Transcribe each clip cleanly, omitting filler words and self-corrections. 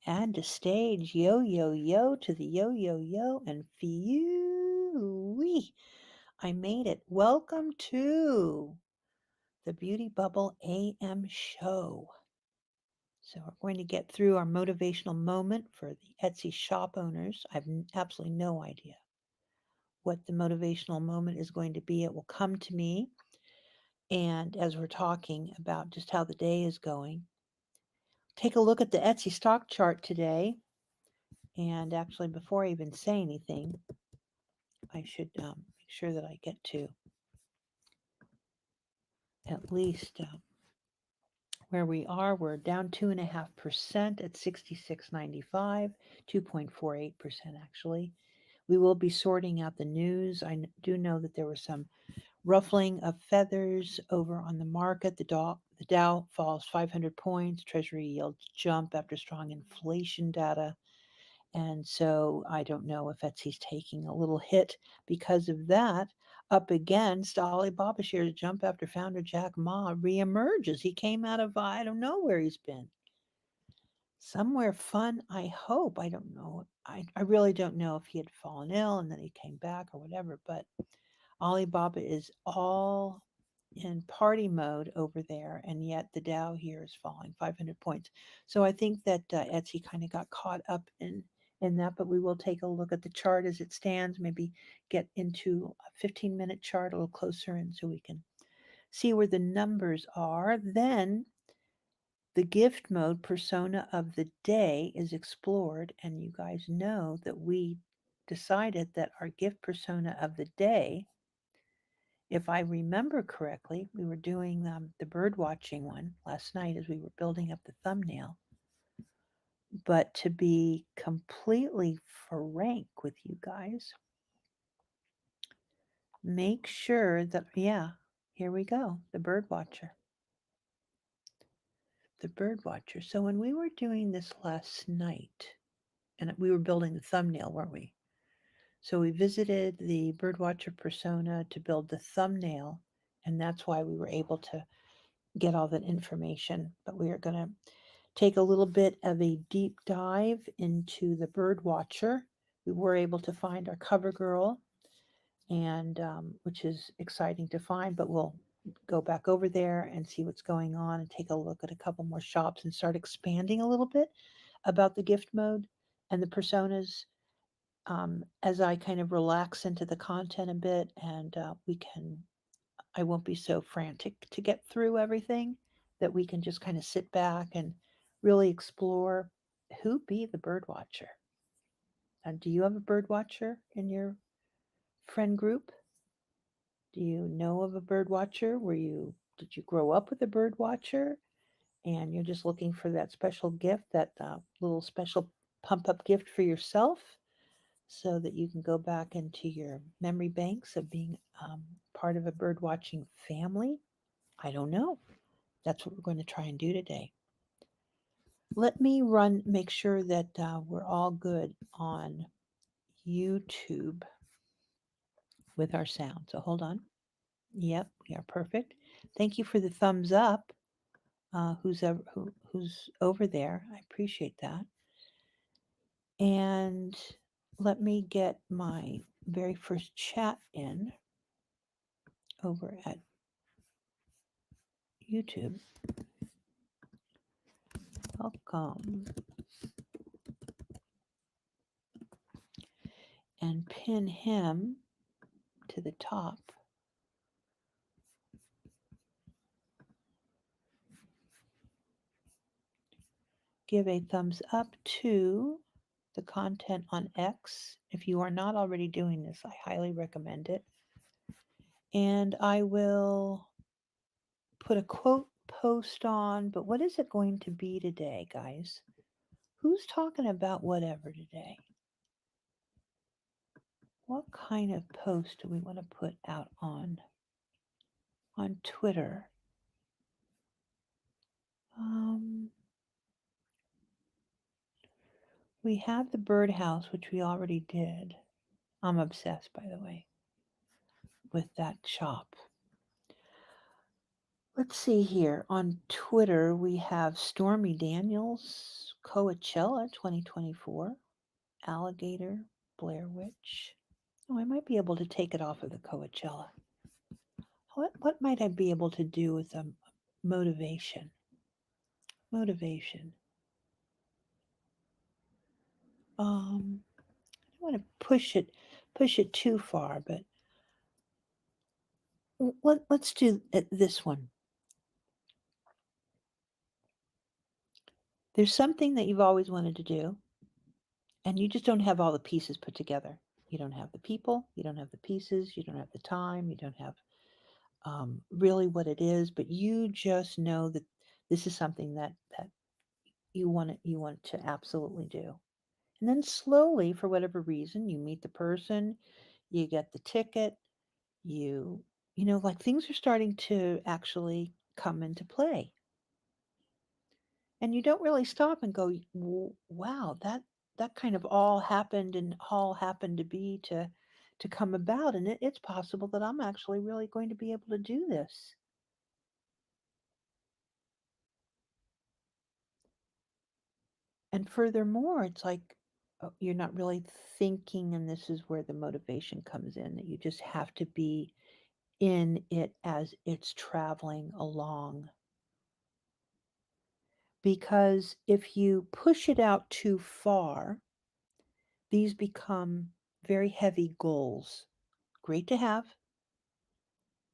Add to stage, yo, yo, yo, to the yo, yo, yo, and phew, I made it. Welcome to the Beauty Bubble AM show. So, we're going to get through our motivational moment for the Etsy shop owners. I have absolutely no idea what the motivational moment is going to be. It will come to me. And as we're talking about just how the day is going, take a look at the Etsy stock chart today. And actually, before I even say anything, I should make sure that I get to at least where we are. We're down 2.5% at 66.95, 2.48% actually. We will be sorting out the news. I do know that there was some ruffling of feathers over on the market. The Dow falls 500 points. Treasury yields jump after strong inflation data. And so I don't know if Etsy's taking a little hit because of that. Up against Alibaba shares jump after founder Jack Ma reemerges. He came out of, I don't know where he's been. Somewhere fun, I hope. I don't know. I really don't know if he had fallen ill and then he came back or whatever, but Alibaba is all in party mode over there, and yet the Dow here is falling 500 points. So I think that Etsy kind of got caught up in that, but we will take a look at the chart as it stands, maybe get into a 15-minute chart a little closer, and so we can see where the numbers are. Then the gift mode persona of the day is explored, and you guys know that we decided that our gift persona of the day, if I remember correctly, we were doing the bird watching one last night as we were building up the thumbnail. But to be completely frank with you guys, make sure that, yeah, here we go, the bird watcher. The bird watcher. So when we were doing this last night, and we were building the thumbnail, weren't we? So we visited the birdwatcher persona to build the thumbnail, and that's why we were able to get all that information. But we are going to take a little bit of a deep dive into the bird watcher. We were able to find our cover girl, and which is exciting to find, but we'll go back over there and see what's going on and take a look at a couple more shops and start expanding a little bit about the gift mode and the personas as I kind of relax into the content a bit, and I won't be so frantic to get through everything, that we can just kind of sit back and really explore who be the bird watcher. And do you have a bird watcher in your friend group? Do you know of a bird watcher? Did you grow up with a bird watcher and you're just looking for that special gift, that little special pump up gift for yourself, so that you can go back into your memory banks of being part of a bird watching family? I don't know. That's what we're going to try and do today. Let me make sure that we're all good on YouTube with our sound. So hold on. Yep, we are perfect. Thank you for the thumbs up. Who's over there? I appreciate that. And let me get my very first chat in over at YouTube. Welcome. And pin him to the top. Give a thumbs up to the content on X. If you are not already doing this, I highly recommend it. And I will put a quote post on, but what is it going to be today, guys? Who's talking about whatever today? What kind of post do we want to put out on Twitter? Um, we have the birdhouse, which we already did. I'm obsessed, by the way, with that shop. Let's see here. On Twitter, we have Stormy Daniels, Coachella 2024, Alligator, Blair Witch. Oh, I might be able to take it off of the Coachella. What might I be able to do with motivation? Motivation. I don't want to push it too far, but let's do this one. There's something that you've always wanted to do, and you just don't have all the pieces put together. You don't have the people, you don't have the pieces, you don't have the time, you don't have really what it is, but you just know that this is something that you want to absolutely do. And then slowly, for whatever reason, you meet the person, you get the ticket, you like things are starting to actually come into play. And you don't really stop and go, Wow, that kind of all happened and all happened to be to come about, and it's possible that I'm actually really going to be able to do this." And furthermore, it's like, you're not really thinking, and this is where the motivation comes in, that you just have to be in it as it's traveling along. Because if you push it out too far, these become very heavy goals. Great to have,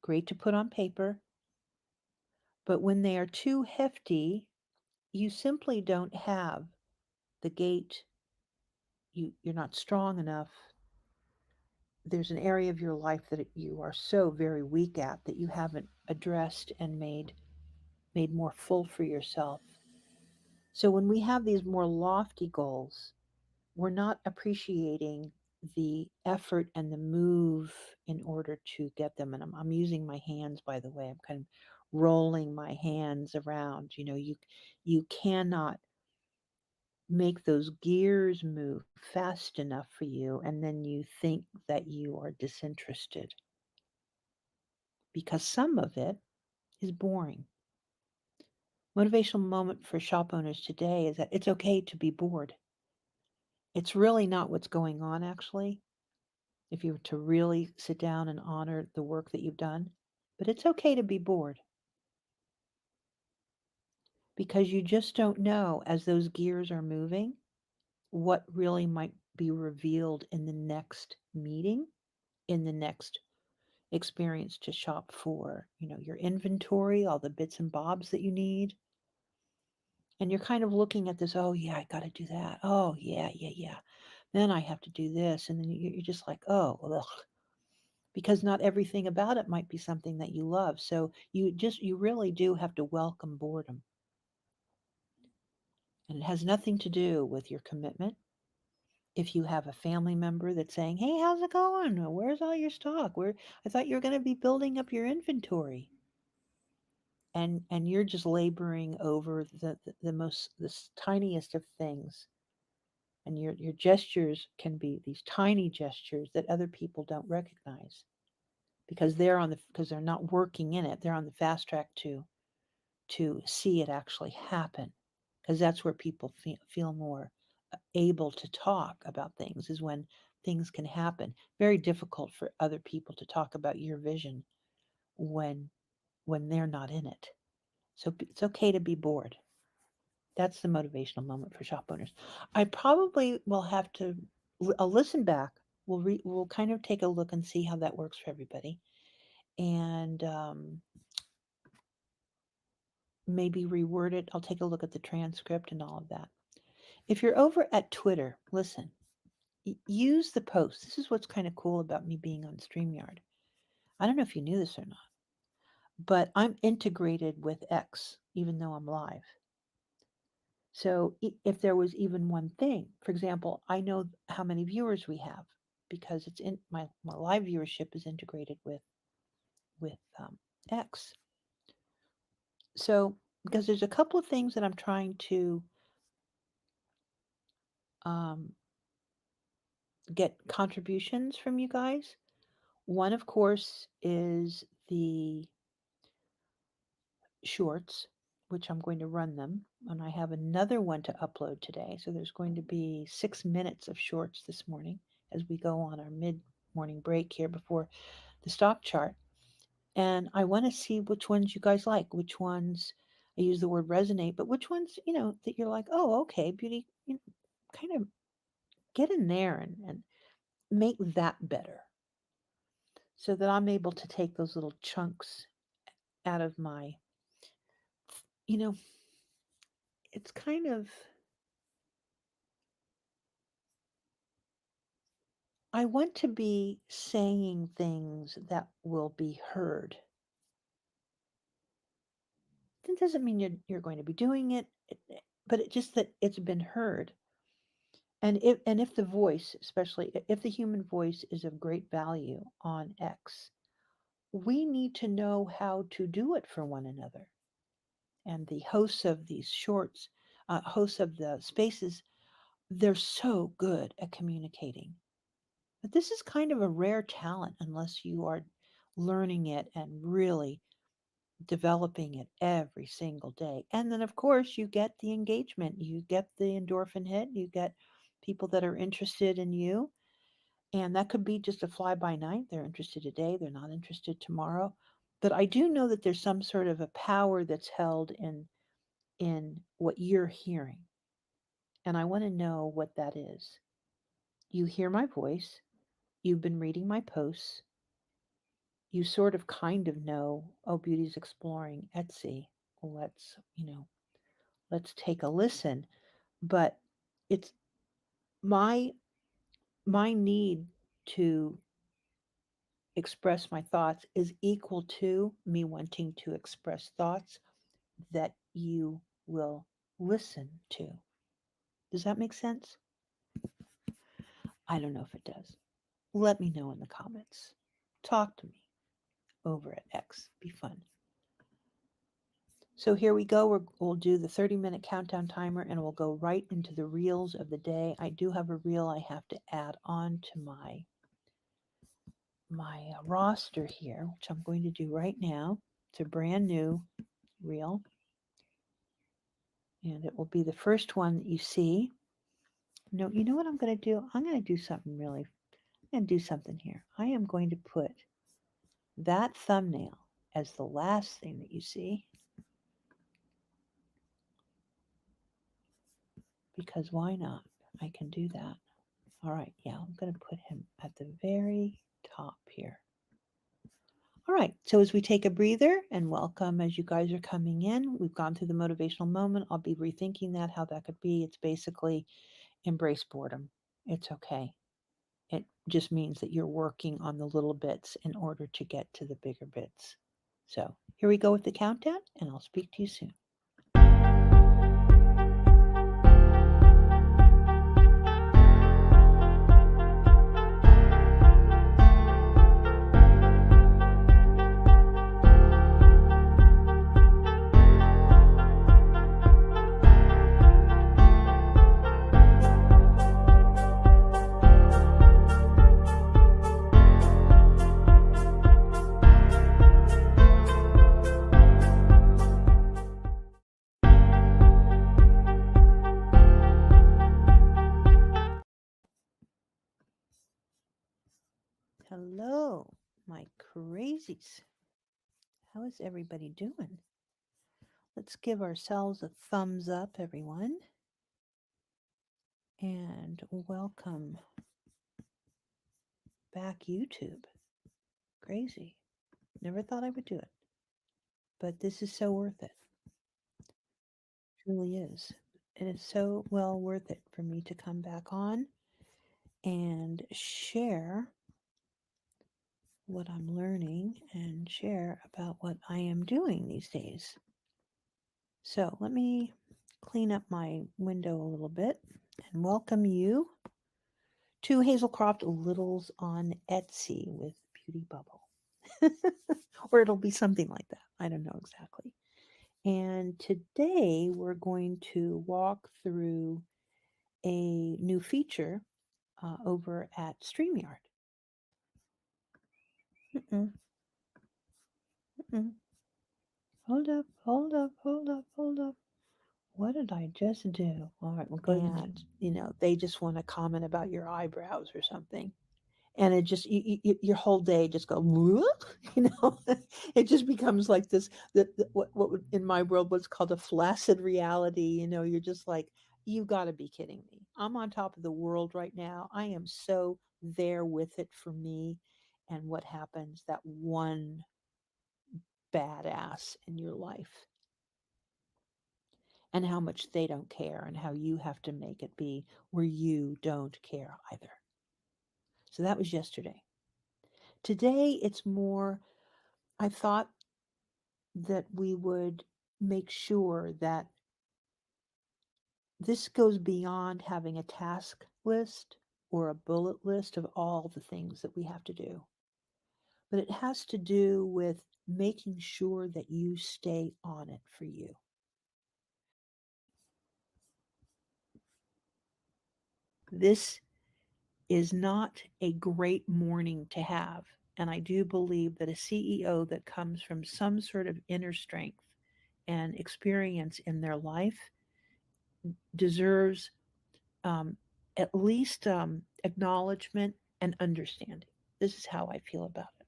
great to put on paper, but when they are too hefty, you simply don't have the gate. You're not strong enough. There's an area of your life that you are so very weak at that you haven't addressed and made more full for yourself. So when we have these more lofty goals, we're not appreciating the effort and the move in order to get them. And I'm using my hands, by the way. I'm kind of rolling my hands around. You cannot make those gears move fast enough for you, and then you think that you are disinterested, because some of it is boring. Motivational moment for shop owners today is that it's okay to be bored. It's really not what's going on, actually, if you were to really sit down and honor the work that you've done. But it's okay to be bored, because you just don't know, as those gears are moving, what really might be revealed in the next meeting, in the next experience to shop for, your inventory, all the bits and bobs that you need. And you're kind of looking at this, oh, yeah, I got to do that. Oh, yeah, yeah, yeah. Then I have to do this. And then you're just like, oh, ugh. Because not everything about it might be something that you love. So you really do have to welcome boredom. And it has nothing to do with your commitment. If you have a family member that's saying, hey, how's it going? Where's all your stock? I thought you were going to be building up your inventory. And you're just laboring over the most the tiniest of things, and your gestures can be these tiny gestures that other people don't recognize, because they're not working in it. They're on the fast track to see it actually happen, because that's where people feel more able to talk about things, is when things can happen. Very difficult for other people to talk about your vision when they're not in it. So it's okay to be bored. That's the motivational moment for shop owners. I probably will have to I'll listen back. We'll kind of take a look and see how that works for everybody, and maybe reword it. I'll take a look at the transcript and all of that. If you're over at Twitter, listen. Use the post. This is what's kind of cool about me being on StreamYard. I don't know if you knew this or not, but I'm integrated with X, even though I'm live. So if there was even one thing, for example, I know how many viewers we have, because it's in my live viewership is integrated with X. So because there's a couple of things that I'm trying to um, get contributions from you guys. One, of course, is the shorts, which I'm going to run them, and I have another one to upload today. So there's going to be 6 minutes of shorts this morning as we go on our mid morning break here before the stock chart. And I want to see which ones you guys like, which ones I use the word resonate, but which ones, that you're like, oh, okay, beauty, kind of get in there and make that better so that I'm able to take those little chunks out of my, you know, it's kind of, I want to be saying things that will be heard. That doesn't mean you're going to be doing it, but it just that it's been heard. And if the voice, especially if the human voice is of great value on X, we need to know how to do it for one another. And the hosts of these shorts, hosts of the spaces, they're so good at communicating. But this is kind of a rare talent unless you are learning it and really developing it every single day. And then, of course, you get the engagement, you get the endorphin hit, you get people that are interested in you. And that could be just a fly by night. They're interested today, they're not interested tomorrow. But I do know that there's some sort of a power that's held in what you're hearing. And I want to know what that is. You hear my voice, you've been reading my posts, you sort of kind of know, oh, Beauty's exploring Etsy. Let's, let's take a listen. But it's my my need to express my thoughts is equal to me wanting to express thoughts that you will listen to. Does that make sense? I don't know if it does. Let me know in the comments. Talk to me over at X. Be fun. So here we go. We'll do the 30-minute countdown timer and we'll go right into the reels of the day. I do have a reel I have to add on to my roster here, which I'm going to do right now. It's a brand new reel. And it will be the first one that you see. No, you know what I'm going to do? I'm going to do something really, I'm going to do something here. I am going to put that thumbnail as the last thing that you see. Because why not? I can do that. All right, yeah, I'm going to put him at the very top here. All right, so as we take a breather and welcome as you guys are coming in, we've gone through the motivational moment. I'll be rethinking that, how that could be. It's basically embrace boredom. It's okay. It just means that you're working on the little bits in order to get to the bigger bits. So here we go with the countdown, and I'll speak to you soon. Hello, my crazies. How is everybody doing? Let's give ourselves a thumbs up, everyone. And welcome back, YouTube. Crazy. Never thought I would do it. But this is so worth it. It really is. It is so well worth it for me to come back on and share what I'm learning and share about what I am doing these days. So let me clean up my window a little bit and welcome you to Hazelcroft Littles on Etsy with Beauty Bubble. Or it'll be something like that. I don't know exactly. And today we're going to walk through a new feature over at StreamYard. Mm-mm. Mm-mm. hold up, hold up, hold up, hold up. What did I just do? All right, well, go ahead. And, they just want to comment about your eyebrows or something. And it just, your whole day just go, you know, it just becomes like this, what would, in my world, what's called a flaccid reality. You're just like, you got to be kidding me. I'm on top of the world right now. I am so there with it for me. And what happens, that one badass in your life, and how much they don't care, and how you have to make it be where you don't care either. So that was yesterday. Today, it's more, I thought that we would make sure that this goes beyond having a task list or a bullet list of all the things that we have to do, but it has to do with making sure that you stay on it for you. This is not a great morning to have. And I do believe that a CEO that comes from some sort of inner strength and experience in their life deserves um, at least acknowledgement and understanding. This is how I feel about it.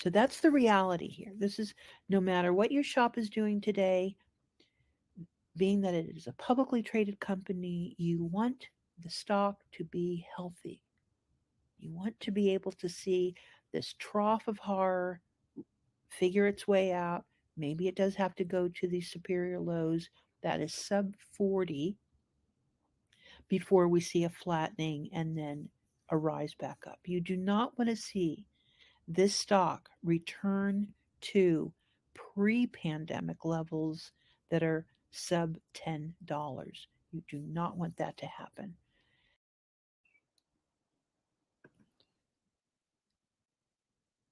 So that's the reality here. This is, no matter what your shop is doing today, being that it is a publicly traded company, you want the stock to be healthy. You want to be able to see this trough of horror figure its way out. Maybe it does have to go to these superior lows that is sub 40 before we see a flattening and then a rise back up. You do not want to see this stock return to pre pandemic levels that are sub $10. You do not want that to happen.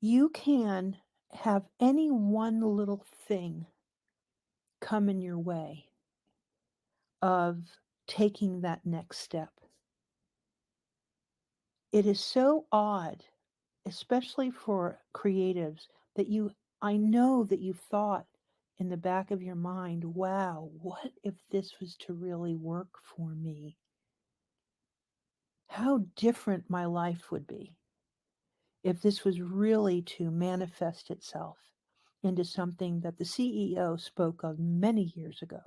You can have any one little thing come in your way of taking that next step. It is so odd, especially for creatives, that I know that you've thought in the back of your mind, wow, what if this was to really work for me? How different my life would be if this was really to manifest itself into something that the CEO spoke of many years ago.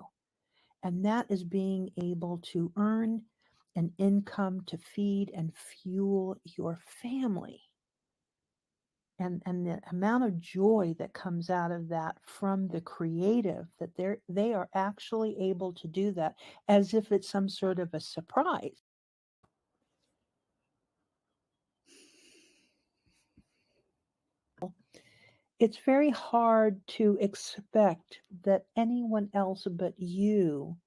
And that is being able to earn an income to feed and fuel your family. And the amount of joy that comes out of that from the creative, that they are actually able to do that as if it's some sort of a surprise. It's very hard to expect that anyone else but you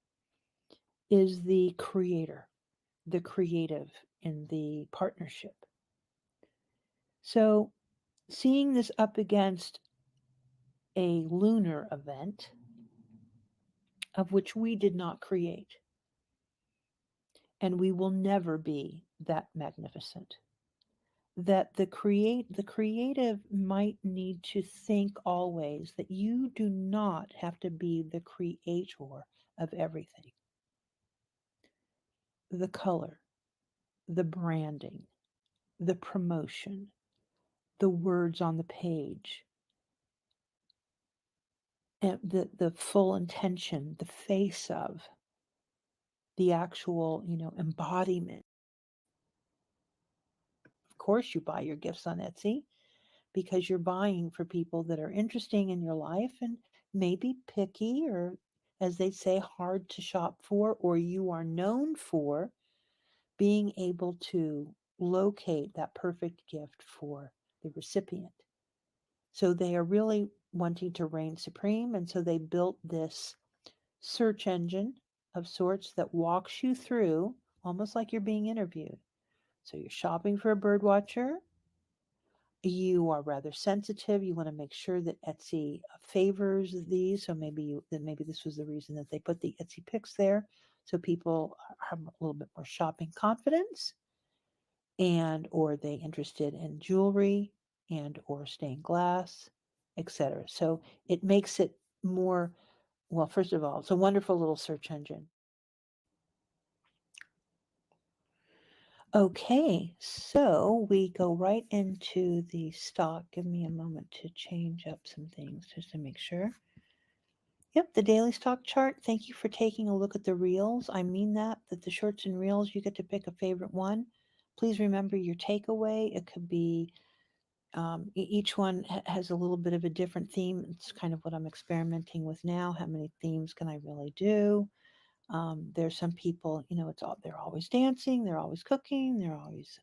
is the creator, the creative in the partnership. So seeing this up against a lunar event of which we did not create, and we will never be that magnificent, that the creative might need to think always that you do not have to be the creator of everything. The color, the branding, the promotion, the words on the page, and the full intention, the face of the actual, embodiment. Of course, you buy your gifts on Etsy because you're buying for people that are interesting in your life and maybe picky, or, as they say, hard to shop for, or you are known for being able to locate that perfect gift for the recipient. So they are really wanting to reign supreme. And so they built this search engine of sorts that walks you through almost like you're being interviewed. So you're shopping for a bird watcher. You are rather sensitive. You want to make sure that Etsy favors these. So maybe this was the reason that they put the Etsy picks there, so people have a little bit more shopping confidence, and or they interested in jewelry and or stained glass, etc. So it makes it more, well, first of all, it's a wonderful little search engine. Okay, so we go right into the stock. Give me a moment to change up some things just to make sure. Yep, the daily stock chart. Thank you for taking a look at the reels. I mean that the shorts and reels, you get to pick a favorite one. Please remember your takeaway. It could be each one has a little bit of a different theme. It's kind of what I'm experimenting with now. How many themes can I really do? There's some people, they're always dancing, they're always cooking, they're always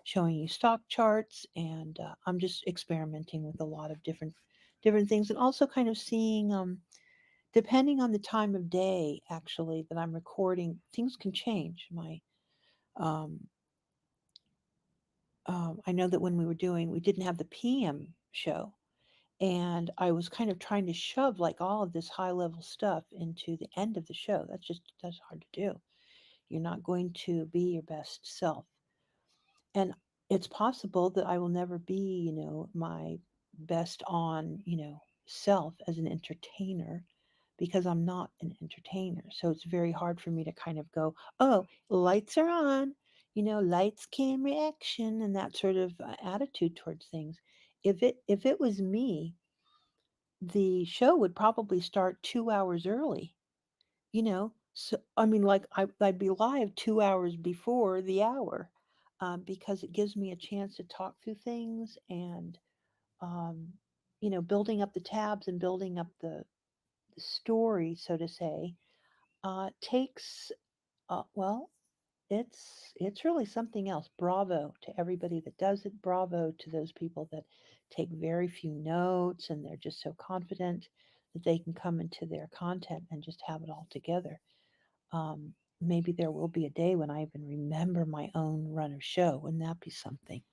showing you stock charts, and I'm just experimenting with a lot of different things, and also kind of seeing, depending on the time of day, actually, that I'm recording, things can change. Um, I know that when we didn't have the PM show, and I was kind of trying to shove like all of this high level stuff into the end of the show. That's hard to do. You're not going to be your best self. And it's possible that I will never be, my best on, self as an entertainer because I'm not an entertainer. So it's very hard for me to kind of go, oh, lights are on, lights, camera, action, and that sort of attitude towards things. If it was me, the show would probably start 2 hours early, so I mean, like I'd be live 2 hours before the hour, because it gives me a chance to talk through things, and um, building up the tabs and building up the story, so to say, takes, well, it's really something else. Bravo to everybody that does it. Bravo to those people that take very few notes and they're just so confident that they can come into their content and just have it all together. Maybe there will be a day when I even remember my own run or show. Wouldn't that be something?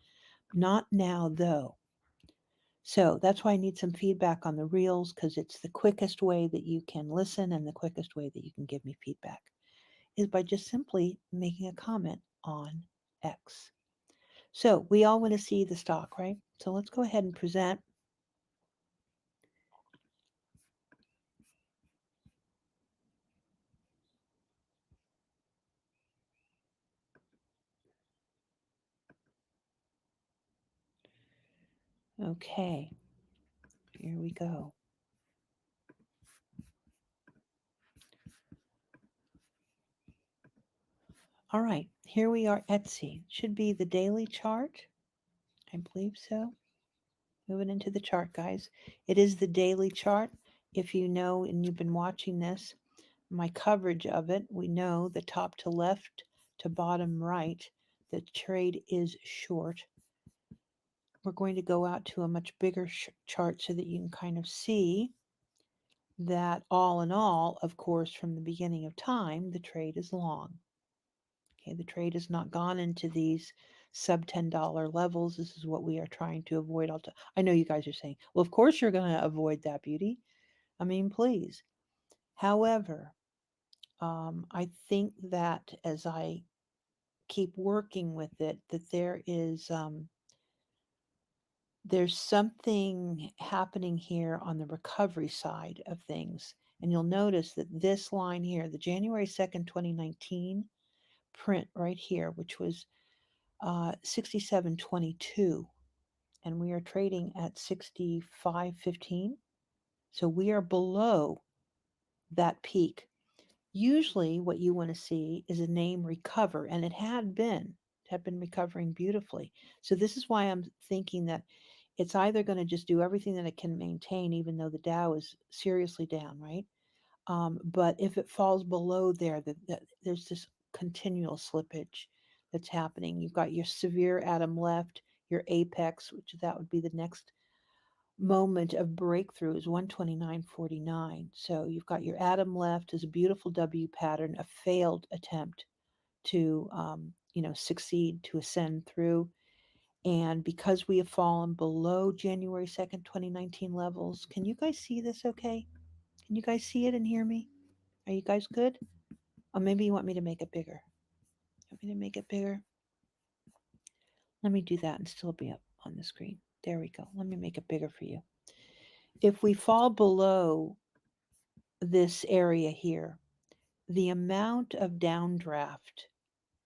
Not now, though. So that's why I need some feedback on the reels, because it's the quickest way that you can listen and the quickest way that you can give me feedback is by just simply making a comment on X. So we all want to see the stock, right? So let's go ahead and present. Okay, here we go. All right, here we are, Etsy. Should be the daily chart. I believe so. Moving into the chart, guys. It is the daily chart. If you know and you've been watching this, my coverage of it, we know the top to left to bottom right, the trade is short. We're going to go out to a much bigger chart so that you can kind of see that all in all, of course, from the beginning of time, the trade is long. Okay, the trade has not gone into these sub $10 levels. This is what we are trying to avoid. I know you guys are saying, well, of course you're going to avoid that, beauty. I mean, please. However, I think that as I keep working with it, that there's something happening here on the recovery side of things. And you'll notice that this line here, the January 2nd, 2019 print right here, which was 67.22, and we are trading at 65.15. So we are below that peak. Usually what you want to see is a name recover, and it had been recovering beautifully. So this is why I'm thinking that it's either going to just do everything that it can maintain, even though the Dow is seriously down, right? But if it falls below there, that there's this continual slippage that's happening. You've got your severe atom left, your apex, which that would be the next moment of breakthrough is 129.49. So you've got your atom left as a beautiful W pattern, a failed attempt to succeed, to ascend through. And because we have fallen below January 2nd, 2019 levels, can you guys see this okay? Can you guys see it and hear me? Are you guys good? Or maybe you want me to make it bigger. Want me to make it bigger? Let me do that and still be up on the screen. There we go. Let me make it bigger for you. If we fall below this area here, the amount of downdraft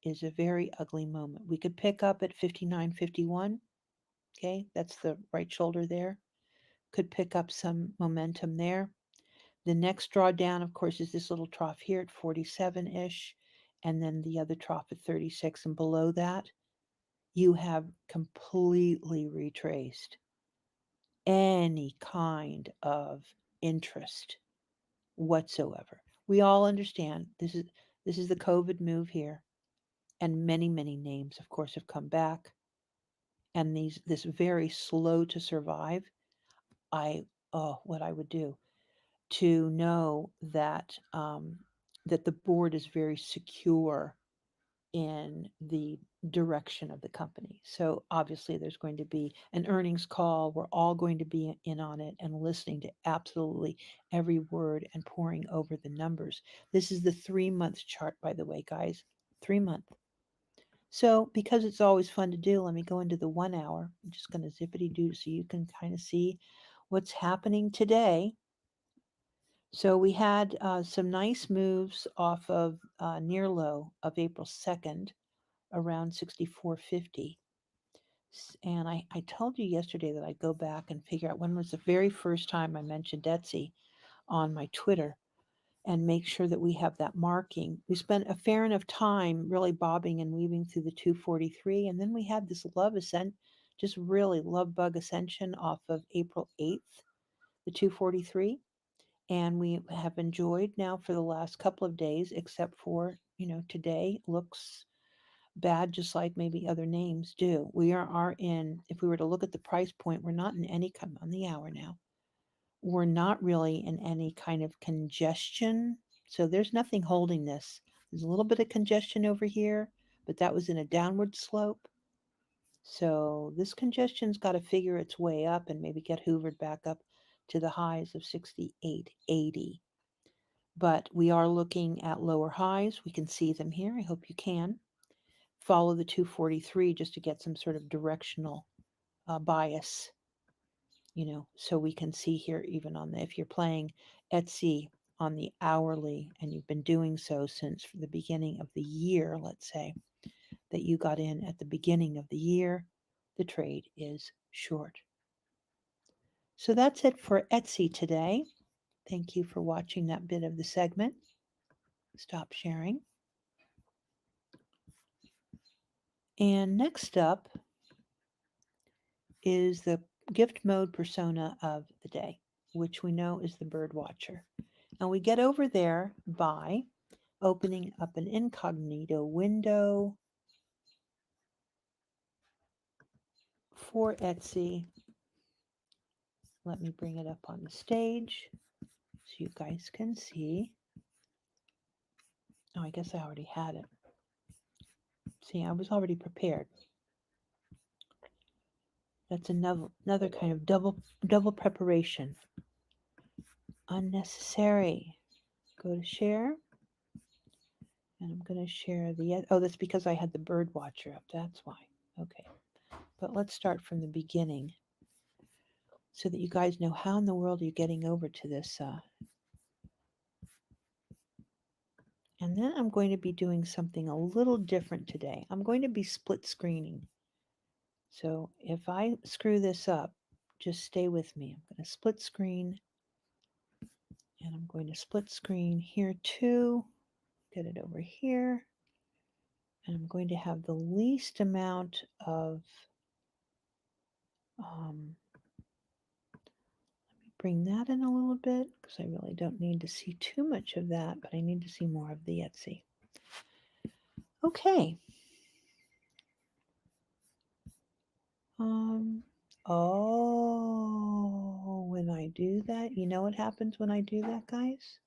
is a very ugly moment. We could pick up at 59.51. Okay, that's the right shoulder there. Could pick up some momentum there. The next drawdown, of course, is this little trough here at 47-ish, and then the other trough at 36. And below that, you have completely retraced any kind of interest whatsoever. We all understand this is the COVID move here, and many names, of course, have come back. And this very slow to survive. What I would do to know that the board is very secure in the direction of the company. So obviously there's going to be an earnings call. We're all going to be in on it and listening to absolutely every word and poring over the numbers. This is the 3-month chart, by the way, guys. 3-month. So because it's always fun to do, let me go into the 1 hour. I'm just going to zippity do so you can kind of see what's happening today. So we had some nice moves off of near low of April 2nd around 64.50. And I told you yesterday that I'd go back and figure out when was the very first time I mentioned Etsy on my Twitter and make sure that we have that marking. We spent a fair enough time really bobbing and weaving through the 243. And then we had this just really love bug ascension off of April 8th, the 243. And we have enjoyed now for the last couple of days, except for, today looks bad, just like maybe other names do. We are in, if we were to look at the price point, we're not in any kind on the hour now. We're not really in any kind of congestion. So there's nothing holding this. There's a little bit of congestion over here, but that was in a downward slope. So this congestion's got to figure its way up and maybe get hoovered back up to the highs of 68.80. But we are looking at lower highs. We can see them here. I hope you can. Follow the 243 just to get some sort of directional bias, so we can see here even on if you're playing Etsy on the hourly and you've been doing so since the beginning of the year, let's say that you got in at the beginning of the year, the trade is short. So that's it for Etsy today. Thank you for watching that bit of the segment. Stop sharing. And next up is the gift mode persona of the day, which we know is the bird watcher. And we get over there by opening up an incognito window for Etsy. Let me bring it up on the stage so you guys can see. Oh, I guess I already had it. See, I was already prepared. That's another kind of double preparation. Unnecessary. Go to share. And I'm going to share that's because I had the bird watcher up. That's why. Okay. But let's start from the beginning so that you guys know how in the world you're getting over to this. And then I'm going to be doing something a little different today. I'm going to be split screening. So if I screw this up, just stay with me. I'm going to split screen. And I'm going to split screen here too. Get it over here. And I'm going to have the least amount of let me bring that in a little bit because I really don't need to see too much of that, but I need to see more of the Etsy. Okay. When I do that, you know what happens when I do that, guys?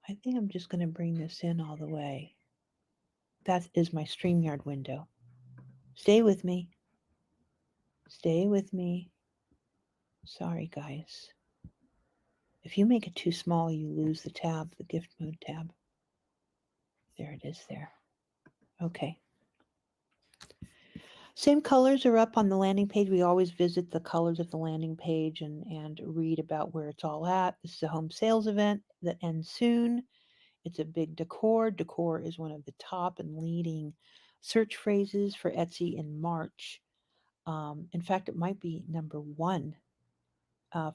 I think I'm just going to bring this in all the way. That is my StreamYard window. Stay with me. Stay with me. Sorry, guys. If you make it too small, you lose the tab, the gift mode tab. There it is there. Okay. Same colors are up on the landing page. We always visit the colors of the landing page and read about where it's all at. This is a home sales event that ends soon. It's a big decor. Decor is one of the top and leading search phrases for Etsy in March. In fact, it might be number one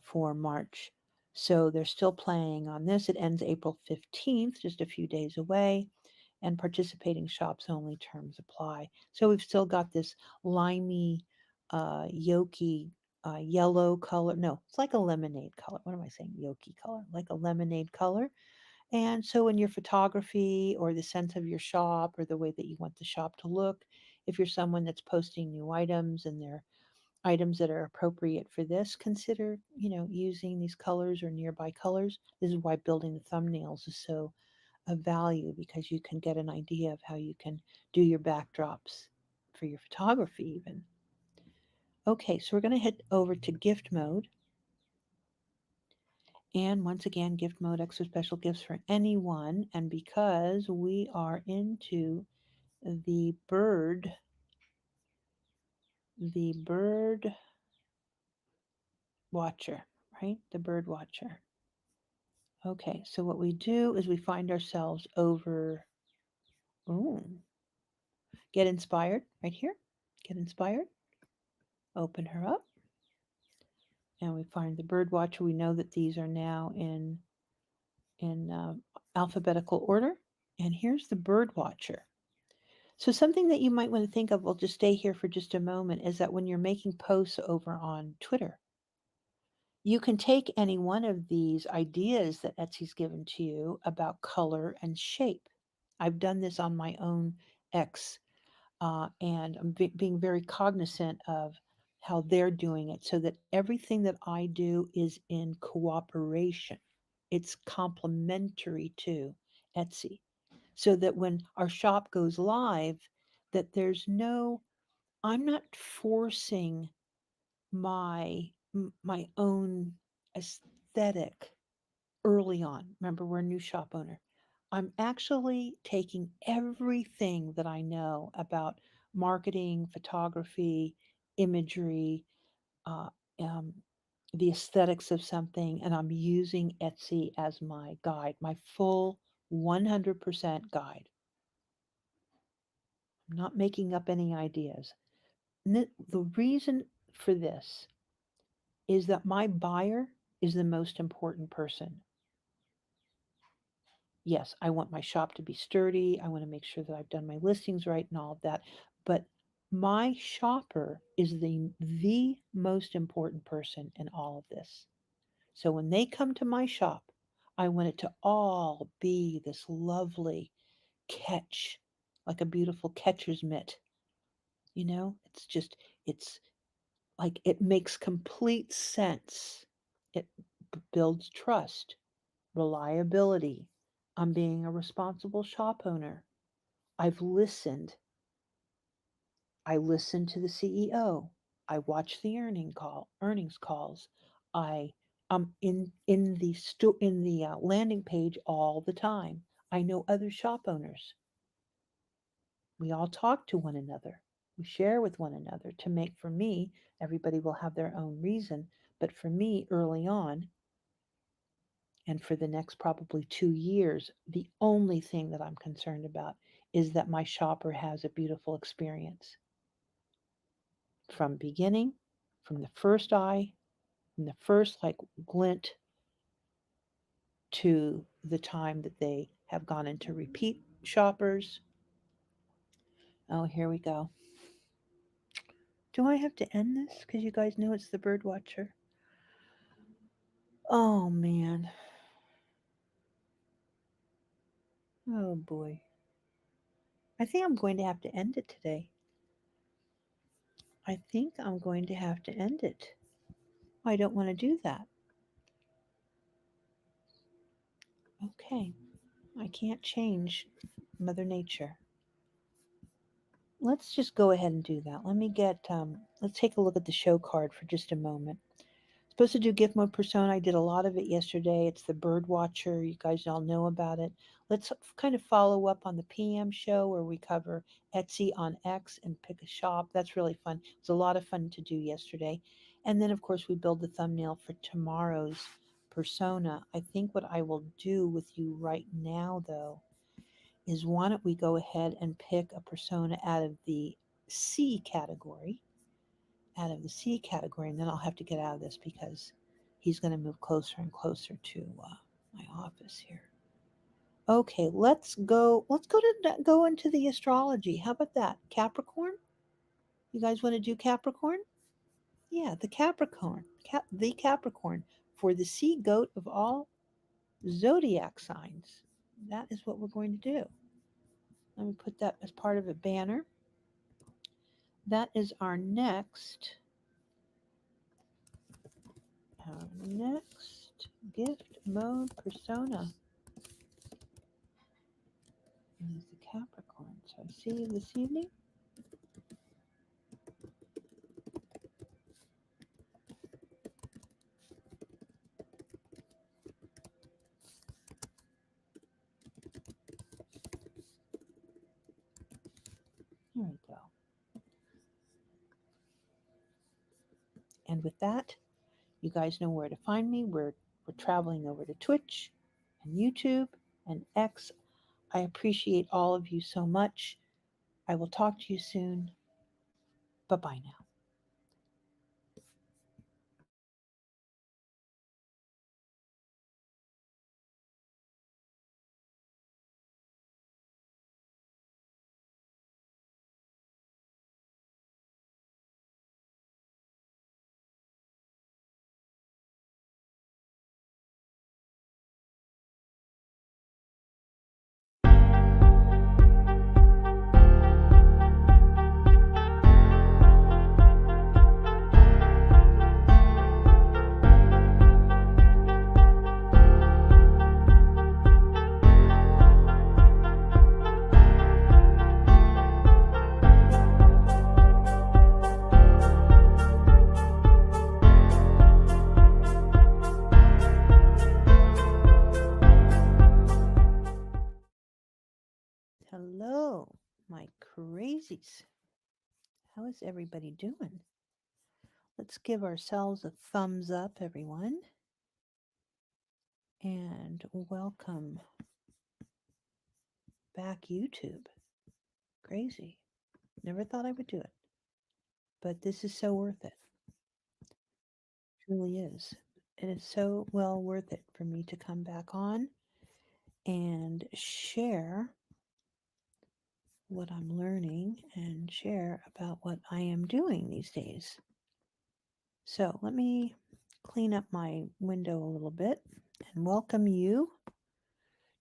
for March. So they're still playing on this. It ends April 15th, just a few days away, and participating shops only terms apply. So we've still got this limey, yolky, yellow color. No, it's like a lemonade color. What am I saying? Yolky color, like a lemonade color. And so, in your photography or the sense of your shop or the way that you want the shop to look, if you're someone that's posting new items and they're items that are appropriate for this, consider, using these colors or nearby colors. This is why building the thumbnails is so of value, because you can get an idea of how you can do your backdrops for your photography even. Okay, so we're going to head over to gift mode. And once again, gift mode, extra special gifts for anyone. And because we are into the bird watcher, right? The bird watcher. Okay, so what we do is we find ourselves over, ooh, get inspired right here. Get inspired. Open her up. And we find the bird watcher. We know that these are now in alphabetical order. And here's the bird watcher. So something that you might want to think of, we'll just stay here for just a moment, is that when you're making posts over on Twitter, you can take any one of these ideas that Etsy's given to you about color and shape. I've done this on my own X, and I'm being very cognizant of how they're doing it so that everything that I do is in cooperation. It's complementary to Etsy, so that when our shop goes live, that there's no, I'm not forcing my own aesthetic early on. Remember, we're a new shop owner. I'm actually taking everything that I know about marketing, photography, imagery, uh, um, the aesthetics of something, and I'm using Etsy as my guide, my full 100% guide. I'm not making up any ideas. The reason for this is that my buyer is the most important person. Yes, I want my shop to be sturdy. I want to make sure that I've done my listings right and all of that. But my shopper is the most important person in all of this. So when they come to my shop, I want it to all be this lovely catch, like a beautiful catcher's mitt. It's just, it's like it makes complete sense. It builds trust, reliability. I'm being a responsible shop owner. I've listened. I listened to the CEO. I watch the earnings calls. I am in the landing page all the time. I know other shop owners. We all talk to one another. We share with one another to make, for me, everybody will have their own reason, but for me, early on, and for the next probably 2 years, the only thing that I'm concerned about is that my shopper has a beautiful experience from beginning, from the first eye, from the first like glint to the time that they have gone into repeat shoppers. Oh, here we go. Do I have to end this? Because you guys know it's the bird watcher. Oh, man. Oh, boy. I think I'm going to have to end it today. I think I'm going to have to end it. I don't want to do that. Okay. I can't change Mother Nature. Let's just go ahead and do that. Let's take a look at the show card for just a moment. Supposed to do gift mode persona. I did a lot of it yesterday. It's the bird watcher. You guys all know about it. let's kind of follow up on the PM show where we cover Etsy on X and pick a shop. That's really fun. It was a lot of fun to do yesterday. And then, of course, we build the thumbnail for tomorrow's persona. I think what I will do with you right now, though, is why don't we go ahead and pick a persona out of the C category, and then I'll have to get out of this because he's going to move closer and closer to my office here. Okay, go into the astrology. How about that? Capricorn? You guys want to do Capricorn? Yeah, the Capricorn for the sea goat of all zodiac signs. That is what we're going to do. Let me put that as part of a banner. That is our next gift mode persona is the Capricorn. So I see you this evening. There we go. And with that, you guys know where to find me. We're traveling over to Twitch and YouTube and X. I appreciate all of you so much. I will talk to you soon. Bye bye now. Hello, my crazies. How is everybody doing? Let's give ourselves a thumbs up, everyone. And welcome back, YouTube. Crazy. Never thought I would do it. But this is so worth it. Truly is. It is so well worth it for me to come back on and share what I'm learning and share about what I am doing these days. So let me clean up my window a little bit and welcome you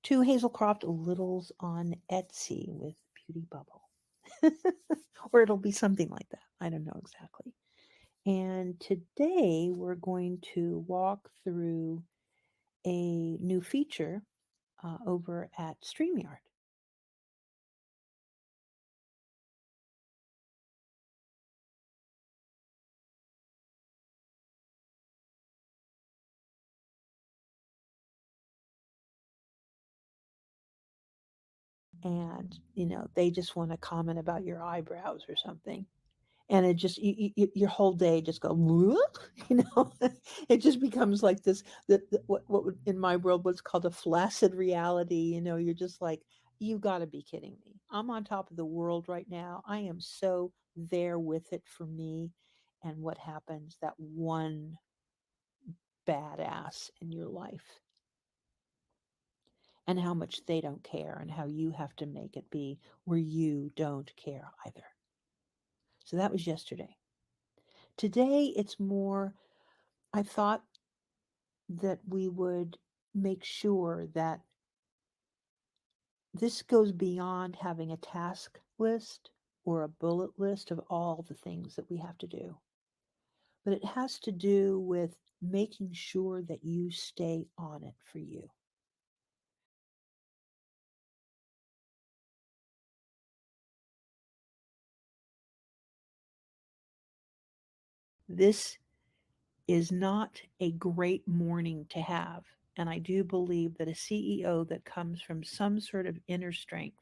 to Hazelcroft Littles on Etsy with Beauty Bubble. Or it'll be something like that. I don't know exactly. And today we're going to walk through a new feature over at StreamYard. And, they just want to comment about your eyebrows or something. And it just, your whole day just go, it just becomes like this, what would, in my world, what's called a flaccid reality. You're just like, you got to be kidding me. I'm on top of the world right now. I am so there with it for me. And what happens, that one badass in your life, and how much they don't care, and how you have to make it be where you don't care either. So that was yesterday. Today, it's more, I thought that we would make sure that this goes beyond having a task list or a bullet list of all the things that we have to do. But it has to do with making sure that you stay on it for you. This is not a great morning to have And I do believe that a CEO that comes from some sort of inner strength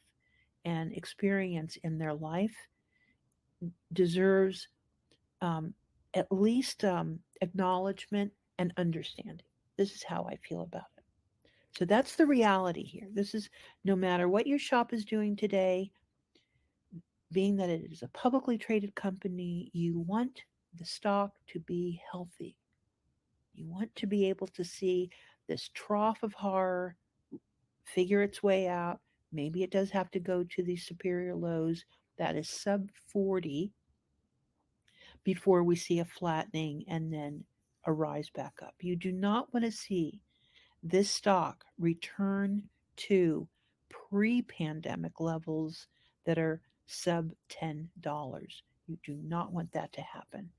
and experience in their life deserves um, at least acknowledgement and understanding. This is how I feel about it. So that's the reality here. This is no matter what your shop is doing today, being that it is a publicly traded company, you want the stock to be healthy. You want to be able to see this trough of horror figure its way out. Maybe it does have to go to these superior lows that is sub 40 before we see a flattening and then a rise back up. You do not want to see this stock return to pre pandemic levels that are sub $10. You do not want that to happen.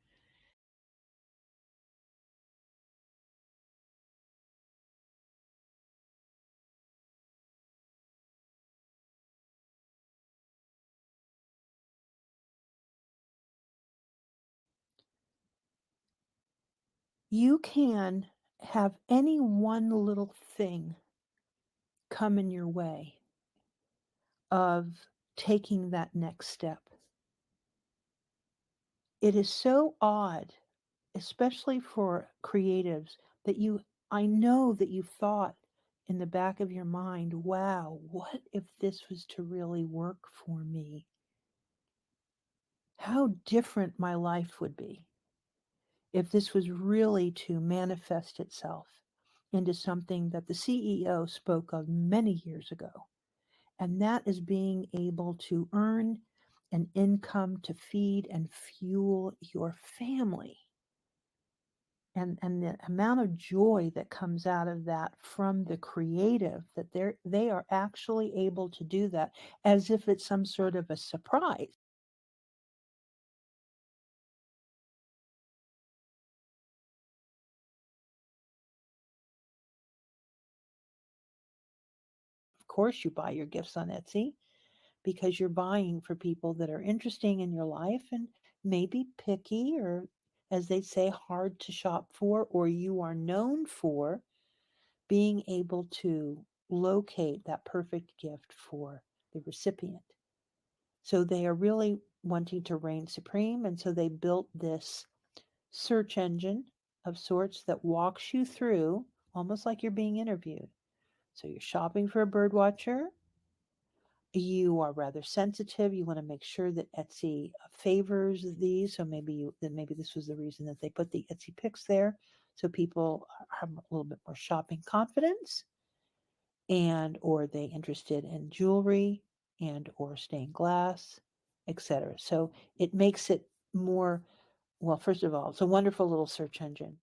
You can have any one little thing come in your way of taking that next step. It is so odd, especially for creatives, that I know that you thought in the back of your mind, wow, what if this was to really work for me? How different my life would be if this was really to manifest itself into something that the CEO spoke of many years ago. And that is being able to earn an income to feed and fuel your family. And the amount of joy that comes out of that from the creative, that they are actually able to do that as if it's some sort of a surprise. Of course, you buy your gifts on Etsy because you're buying for people that are interesting in your life and maybe picky, or, as they say, hard to shop for, or you are known for being able to locate that perfect gift for the recipient. So they are really wanting to reign supreme. And so they built this search engine of sorts that walks you through almost like you're being interviewed. So you're shopping for a bird watcher. You are rather sensitive. You want to make sure that Etsy favors these. So maybe this was the reason that they put the Etsy picks there, so people have a little bit more shopping confidence. And or they interested in jewelry and or stained glass, etc. So it makes it more, well, first of all, it's a wonderful little search engine.